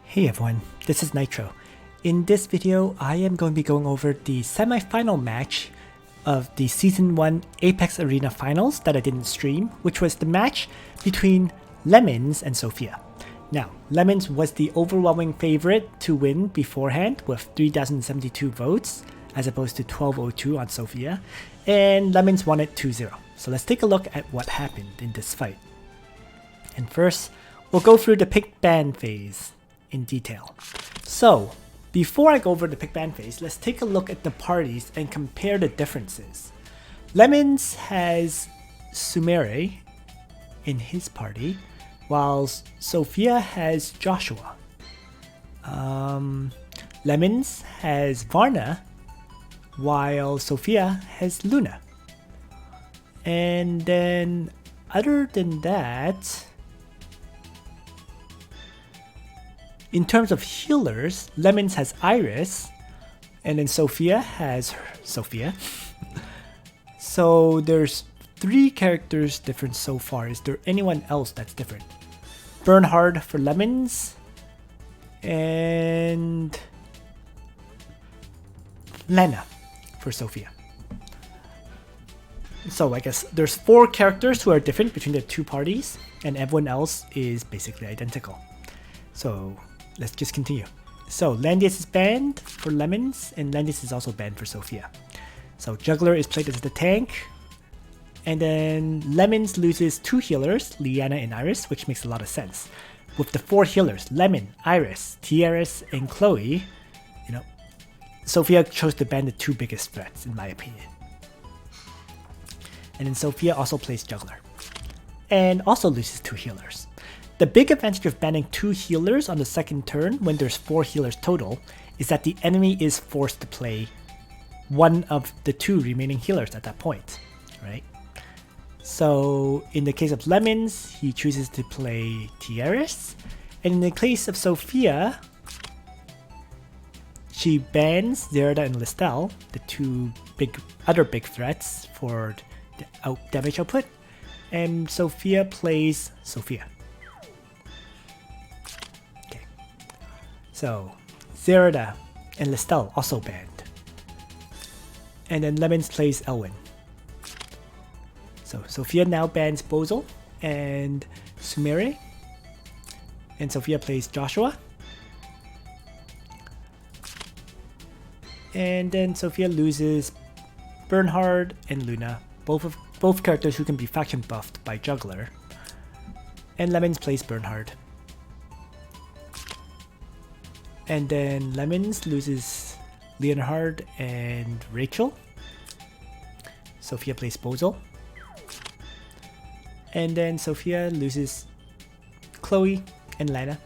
Hey everyone, this is Nitro. In this video, I am going to be going over the semi-final match of the Season 1 Apex Arena Finals that I didn't stream, which was the match between Lemons and Sofia. Now, Lemons was the overwhelming favorite to win beforehand with 3,072 votes, as opposed to 1,202 on Sofia, and Lemons won it 2-0. So let's take a look at what happened in this fight. And first, we'll go through the pick ban phase in detail. So, before I go over the pick ban phase, let's take a look at the parties and compare the differences. Lemons has Sumere in his party, while Sofia has Joshua. Lemons has Varna, while Sofia has Luna. And then, other than that, in terms of healers, Lemons has Iris, and then Sofia has Sofia. So there's 3 characters different so far. Is there anyone else that's different? Bernhard for Lemons, and Lena for Sofia. So I guess there's 4 characters who are different between the 2 parties, and everyone else is basically identical. So let's just continue. So Landius is banned for Lemons, and Landius is also banned for Sofia. So Juggler is played as the tank, and then Lemons loses 2 healers, Liana and Iris, which makes a lot of sense. With the 4 healers, Lemon, Iris, Tiaris, and Chloe, Sofia chose to ban the 2 biggest threats, in my opinion. And then Sofia also plays Juggler, and also loses 2 healers. The big advantage of banning 2 healers on the second turn when there's 4 healers total is that the enemy is forced to play one of the 2 remaining healers at that point, right? So in the case of Lemons, he chooses to play Tiaris, and in the case of Sofia, she bans Zerda and Listel, the 2 other big threats for the damage output, and Sofia plays Sofia. So, Zerda and Listel also banned. And then Lemons plays Elwyn. So, Sofia now bans Bozel and Sumere. And Sofia plays Joshua. And then Sofia loses Bernhard and Luna, both characters who can be faction buffed by Juggler. And Lemons plays Bernhard. And then Lemons loses Leonhard and Rachel. Sofia plays Bozel. And then Sofia loses Chloe and Lana.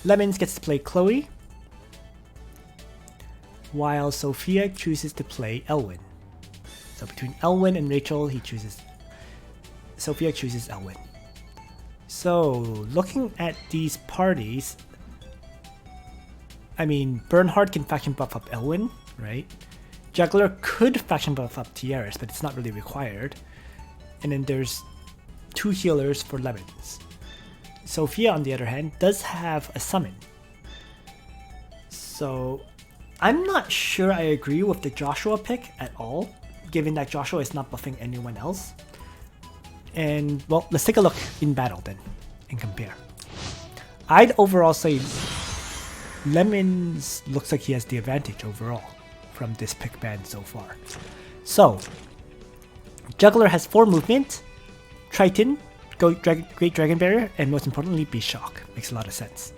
Lemons gets to play Chloe, while Sofia chooses to play Elwyn. So between Elwyn and Rachel, Sofia chooses Elwyn. So looking at these parties, I mean, Bernhard can faction buff up Elwyn, right? Juggler could faction buff up Tiaris, but it's not really required. And then there's 2 healers for Lemons. Sofia, on the other hand, does have a summon. So I'm not sure I agree with the Joshua pick at all, given that Joshua is not buffing anyone else. And well, let's take a look in battle then and compare. I'd overall say Lemons looks like he has the advantage overall from this pick ban so far. So, Juggler has 4 movement, Triton, Great Dragon Barrier, and most importantly, Beast Shock. Makes a lot of sense.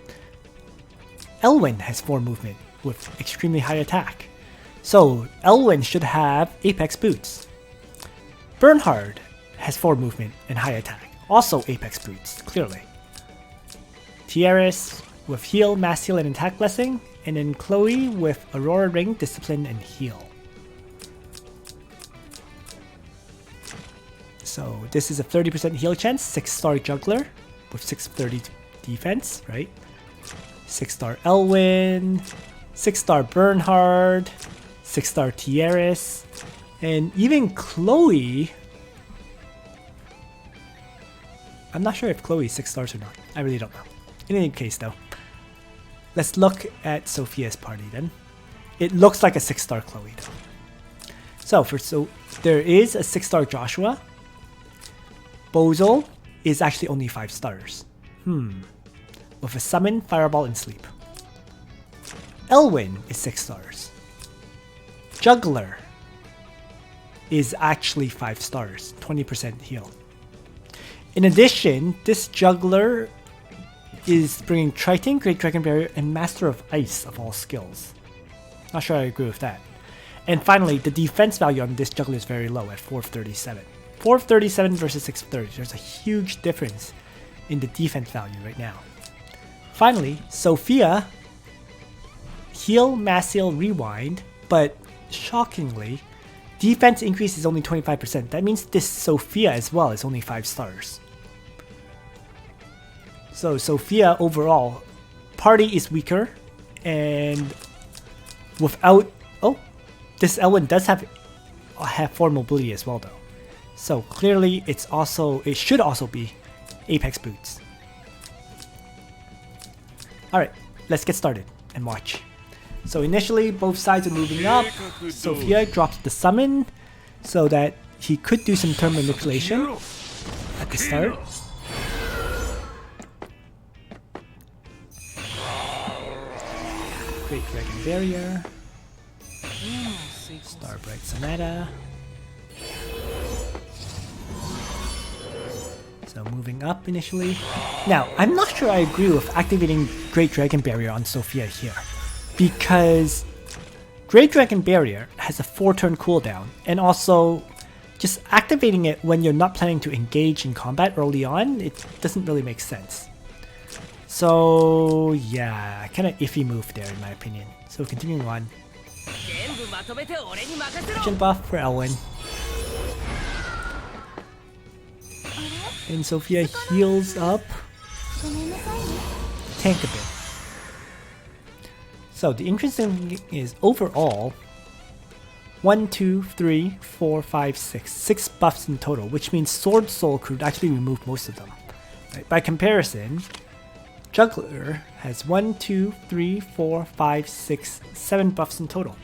Elwyn has 4 movement with extremely high attack. So, Elwyn should have Apex Boots. Bernhard has 4 movement and high attack. Also Apex Boots, clearly. Tiaris with Heal, Mass Heal, and Attack Blessing, and then Chloe with Aurora Ring, Discipline, and Heal. So this is a 30% heal chance, 6-star Juggler with 630 defense, right? 6-star Elwyn, 6-star Bernhard, 6-star Tiaris, and even Chloe. I'm not sure if Chloe is 6 stars or not. I really don't know. In any case though, let's look at Sofia's party then. It looks like a 6-star Chloe though. So there is a 6-star Joshua. Bozel is actually only 5 stars. With a summon, fireball, and sleep. Elwyn is 6 stars. Juggler is actually 5 stars, 20% heal. In addition, this Juggler is bringing Triton, Great Dragon Barrier, and Master of Ice of all skills. Not sure I agree with that. And finally, the defense value on this Juggler is very low at 437. 437 versus 630. There's a huge difference in the defense value right now. Finally, Sofia, heal, mass heal, rewind, but shockingly, defense increase is only 25%. That means this Sofia as well is only 5 stars. So Sofia overall, party is weaker, and without... Oh, this Elwyn does have 4 mobility as well though. So clearly it should also be Apex boots. Alright, let's get started and watch. So initially both sides are moving up. Sofia drops the summon so that he could do some turn manipulation at the start. Great Dragon Barrier. Starbright Sonata. So moving up initially. Now, I'm not sure I agree with activating Great Dragon Barrier on Sofia here, because Great Dragon Barrier has a 4-turn cooldown, and also just activating it when you're not planning to engage in combat early on, it doesn't really make sense. So yeah, kind of iffy move there in my opinion. So continuing on. Action buff for Elwyn. And Sofia heals up. Tank a bit. So the interesting thing is overall 1, 2, 3, 4, 5, 6. 6 buffs in total, which means Sword Soul could actually remove most of them. Right? By comparison, Juggler has 1, 2, 3, 4, 5, 6, 7 buffs in total.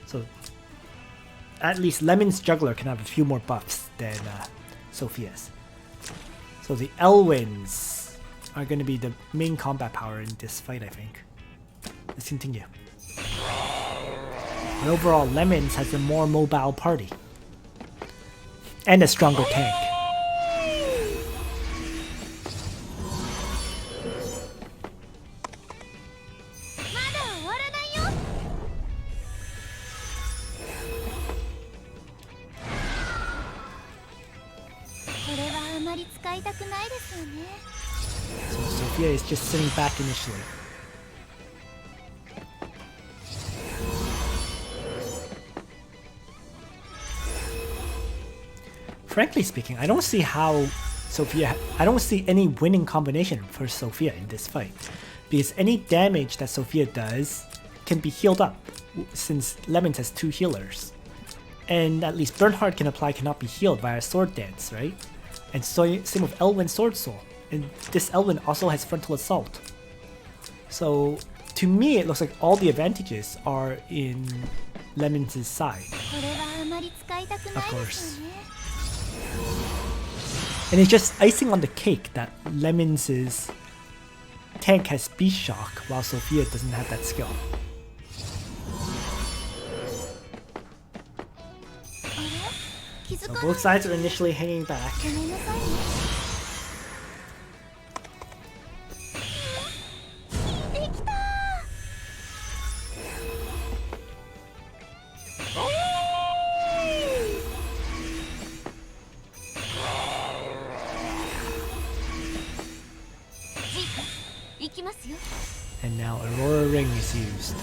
So at least Lemon's Juggler can have a few more buffs than Sofia's. So the Elwyns are going to be the main combat power in this fight, I think. Let's continue. And overall, Lemons has a more mobile party. And a stronger tank. So Sofia is just sitting back initially. Frankly speaking, I don't see any winning combination for Sofia in this fight, because any damage that Sofia does can be healed up, since Lemons has 2 healers. And at least Bernhard cannot be healed via Sword Dance, right? And so same with Elwyn Sword Soul. And this Elwyn also has Frontal Assault. So to me it looks like all the advantages are in Lemons' side. Of course. And it's just icing on the cake that Lemons' tank has Beast Shock while Sofia doesn't have that skill. So both sides are initially hanging back. And now Aurora Ring is used.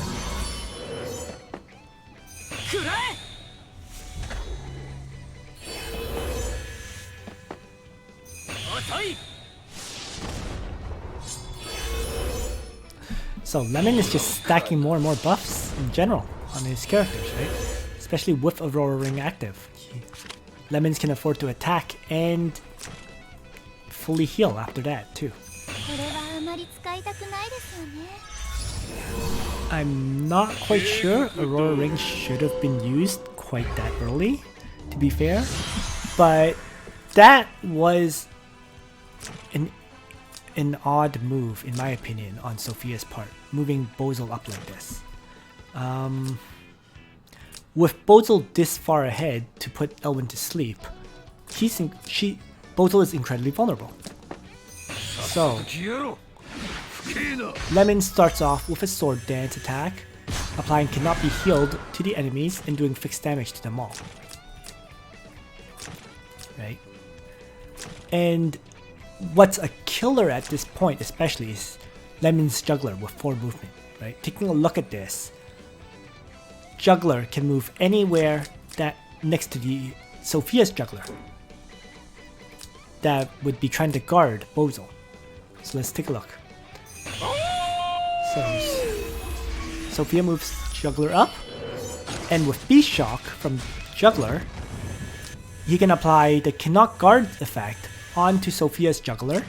So Lemon is just stacking more and more buffs in general on his characters, right? Especially with Aurora Ring active. Lemons can afford to attack and fully heal after that too. I'm not quite sure Aurora Ring should have been used quite that early, to be fair, but that was an odd move in my opinion on Sofia's part, moving Bozel up like this. With Bozel this far ahead to put Elwyn to sleep, Bozel is incredibly vulnerable. So Lemon starts off with a sword dance attack, applying cannot be healed to the enemies and doing fixed damage to them all. Right? And what's a killer at this point especially is Lemon's Juggler with 4 movement. Right? Taking a look at this, Juggler can move anywhere that next to the Sofia's Juggler that would be trying to guard Bozel. So let's take a look. So Sofia moves Juggler up, and with Beast Shock from Juggler, he can apply the cannot guard effect onto Sofia's Juggler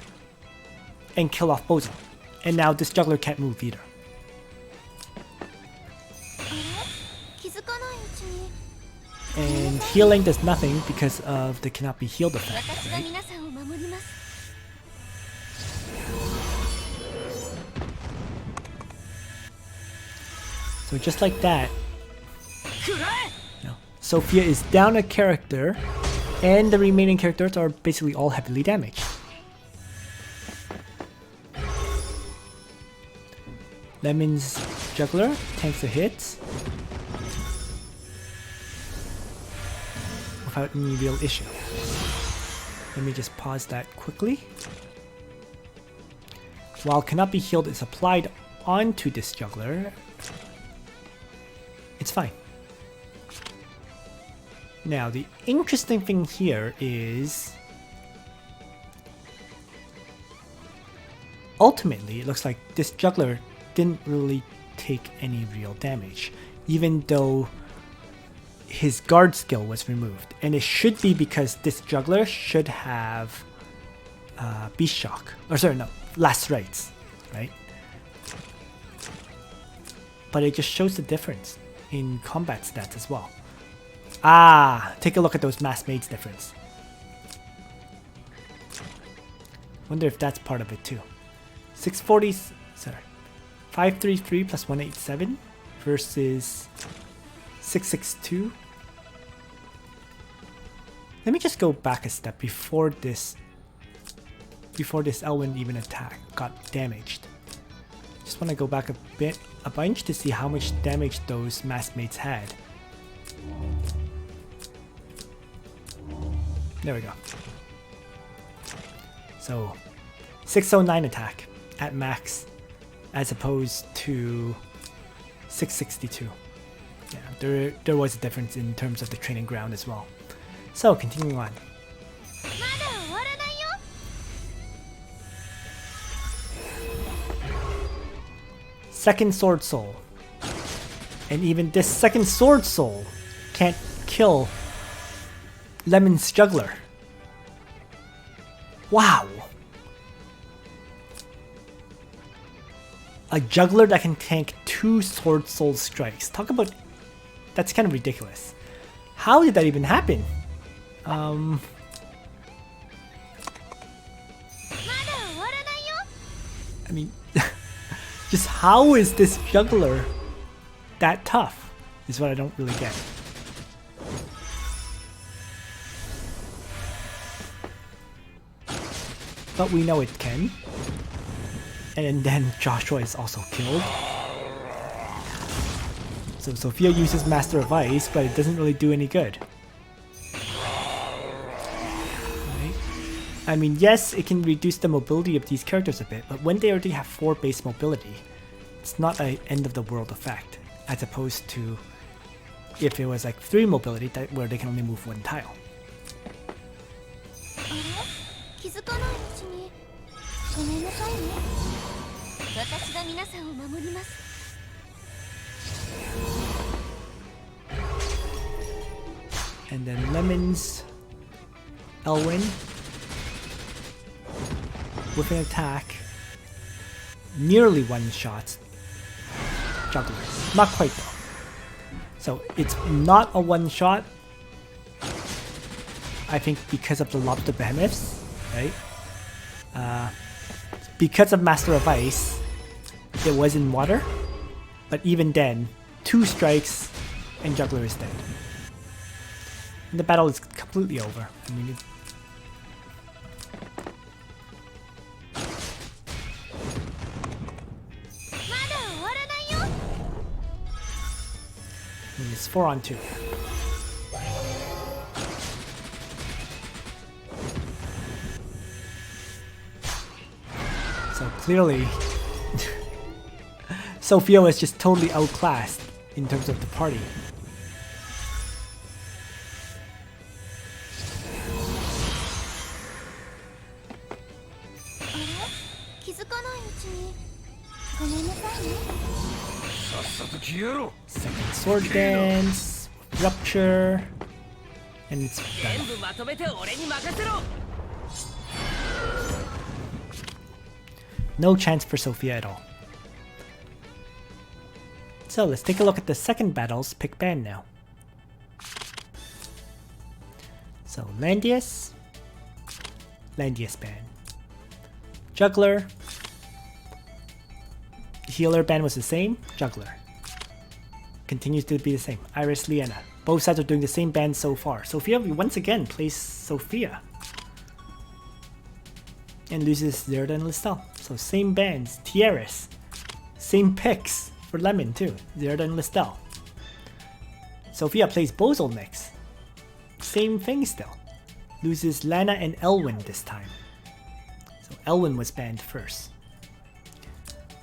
and kill off Bozel. And now this Juggler can't move either. And healing does nothing because of the cannot be healed effect, right? So just like that, Sofia is down a character, and the remaining characters are basically all heavily damaged. Lemon's Juggler tanks the hits without any real issue. Let me just pause that quickly. While cannot be healed is applied onto this Juggler, it's fine. Now the interesting thing here is ultimately it looks like this Juggler didn't really take any real damage, even though his guard skill was removed, and it should be because this Juggler should have Beast Shock, or sorry, no, Last Rites, right? But it just shows the difference in combat stats as well. Ah, take a look at those mass maids difference. Wonder if that's part of it too. 640, sorry, 533 plus 187 versus 662. Let me just go back a step before this Elwyn even got damaged. Just want to go back a bunch to see how much damage those mass mates had. There we go. So 609 attack at max as opposed to 662. Yeah, there was a difference in terms of the training ground as well. So continuing on. Second Sword Soul. And even this second Sword Soul can't kill Lemon's Juggler. Wow! A Juggler that can tank 2 Sword Soul strikes. Talk about... That's kind of ridiculous. How did that even happen? I mean... Just how is this Juggler that tough? Is what I don't really get. But we know it can. And then Joshua is also killed. So Sofia uses Master of Ice, but it doesn't really do any good. Right? I mean, yes, it can reduce the mobility of these characters a bit, but when they already have 4 base mobility, it's not an end of the world effect, as opposed to if it was like 3 mobility where they can only move 1 tile. And then Lemon's Elwyn with an attack nearly one-shots Juggler. Not quite though. So it's not a one-shot, I think, because of the Lobster Behemoths, right? Because of Master of Ice, it was in water, but even then, 2 strikes and Juggler is dead. And the battle is completely over. I mean, it's 4 on 2. So clearly, Sofia was just totally outclassed in terms of the party. Second sword dance, rupture, and it's done. No chance for Sofia at all. So let's take a look at the second battle's pick band now. So Landius ban. Juggler. Healer ban was the same, Juggler. Continues to be the same, Iris, Liana. Both sides are doing the same ban so far. Sofia once again plays Sofia. And loses Zerda and Listel. So same bands, Tieris. Same picks for Lemon too, Zerda and Listel. Sofia plays Bozil next. Same thing still. Loses Lana and Elwyn this time. So Elwyn was banned first.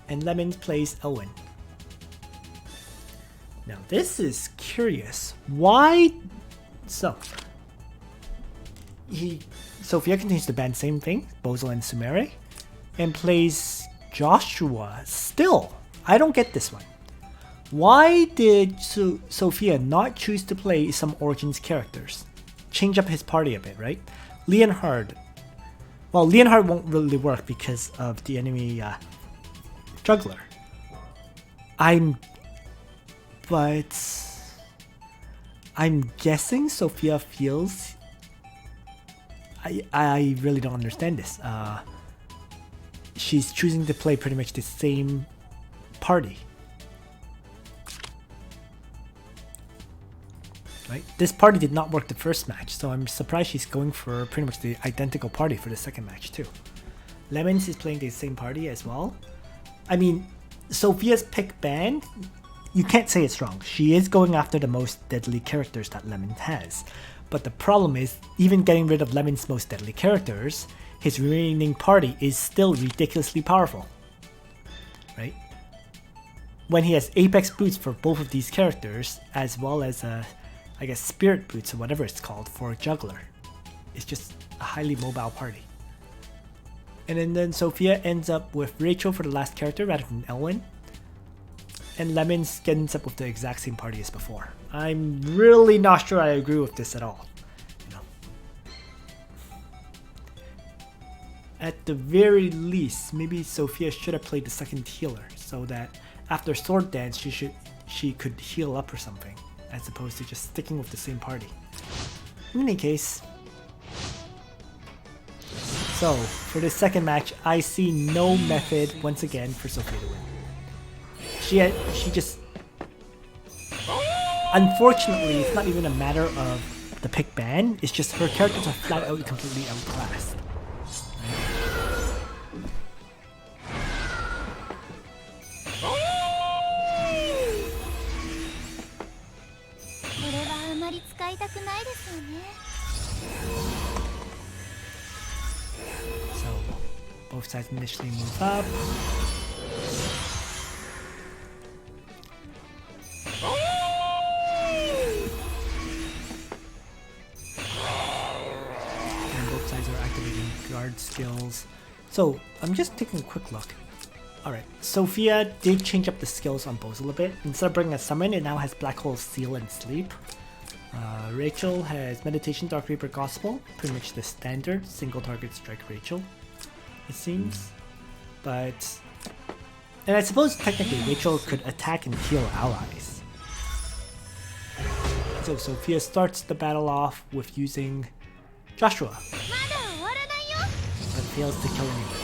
And Lemon plays Elwyn. Now this is curious. Why? So Sofia continues to ban same thing, Bozil and Sumere, and plays Joshua still. I don't get this one. Why did Sofia not choose to play some Origins characters? Change up his party a bit, right? Leonhard. Well, Leonhard won't really work because of the enemy Juggler. But I'm guessing Sofia feels... I really don't understand this. She's choosing to play pretty much the same party. Right? This party did not work the first match, so I'm surprised she's going for pretty much the identical party for the second match too. Lemons is playing the same party as well. I mean, Sofia's pick band, you can't say it's wrong. She is going after the most deadly characters that Lemon has. But the problem is, even getting rid of Lemon's most deadly characters, his remaining party is still ridiculously powerful. Right? When he has Apex boots for both of these characters, as well as I guess Spirit boots or whatever it's called for Juggler. It's just a highly mobile party. And then Sofia ends up with Rachel for the last character rather than Elwyn. And Lemons ends up with the exact same party as before. I'm really not sure I agree with this at all. You know. At the very least, maybe Sofia should have played the second healer so that after Sword Dance she could heal up or something, as opposed to just sticking with the same party. In any case, so for this second match, I see no method once again for Sofia to win. She just... Unfortunately, it's not even a matter of the pick ban, it's just her characters are flat out completely outclassed. So, both sides initially move up. Guard skills. So I'm just taking a quick look. Alright, Sofia did change up the skills on Bozil a bit. Instead of bringing a summon, it now has Black Hole, Seal, and Sleep. Rachel has Meditation, Dark Reaper, Gospel. Pretty much the standard single target strike Rachel, it seems. But And I suppose technically Rachel could attack and heal allies. So Sofia starts the battle off with using Joshua, but fails to kill anyone.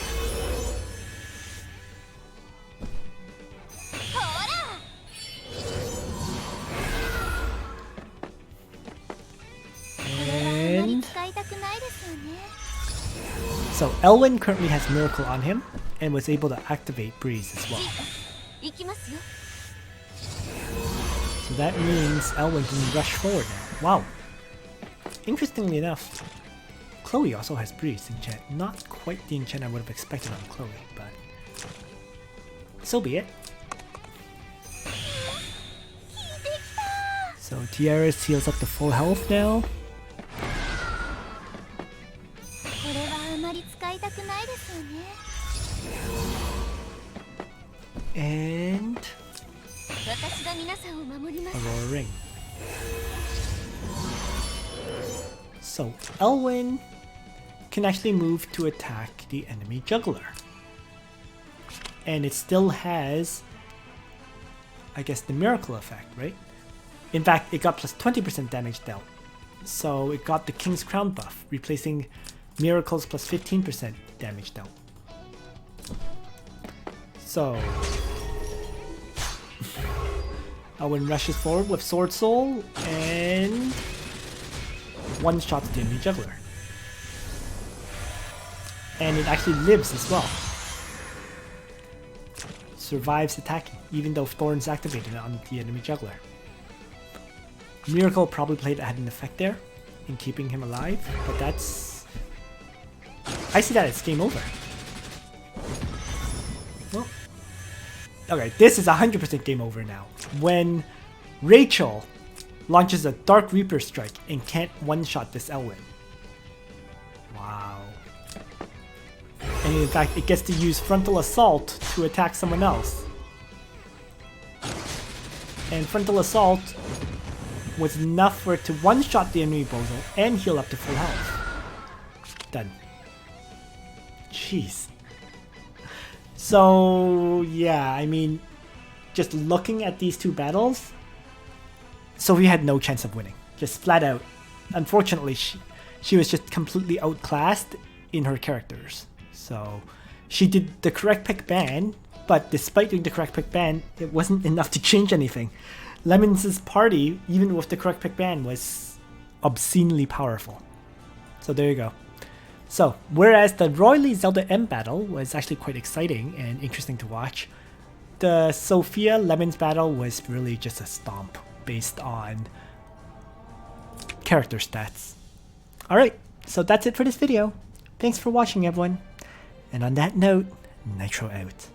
And so Elwyn currently has Miracle on him and was able to activate Breeze as well. So that means Elwyn can rush forward now. Wow. Interestingly enough, Chloe also has Breeze enchant. Not quite the enchant I would have expected on Chloe, but so be it. So Tiaras heals up to full health now. And Aurora Ring. So Elwyn can actually move to attack the enemy juggler. And it still has, I guess, the miracle effect, right? In fact, it got plus 20% damage dealt. So it got the King's Crown buff, replacing miracles plus 15% damage dealt. So Elwyn rushes forward with Sword Soul and one-shots the enemy juggler. And it actually lives as well. Survives attacking, even though Thorn's activated on the enemy juggler. Miracle probably had an effect there in keeping him alive, but that's... I see that as game over. Well, okay, this is 100% game over now. When Rachel launches a Dark Reaper strike and can't one-shot this Elwyn. Wow. And in fact, it gets to use Frontal Assault to attack someone else. And Frontal Assault was enough for it to one-shot the enemy bozo and heal up to full health. Done. Jeez. So, yeah, I mean, just looking at these two battles, Sofia had no chance of winning. Just flat out. Unfortunately, she was just completely outclassed in her characters. So, she did the correct pick ban, but despite doing the correct pick ban, it wasn't enough to change anything. Lemons' party, even with the correct pick ban, was obscenely powerful. So there you go. So, whereas the Roylee zeldaM battle was actually quite exciting and interesting to watch, the Sofia Lemons battle was really just a stomp based on character stats. Alright, so that's it for this video. Thanks for watching, everyone. And on that note, Nitro out.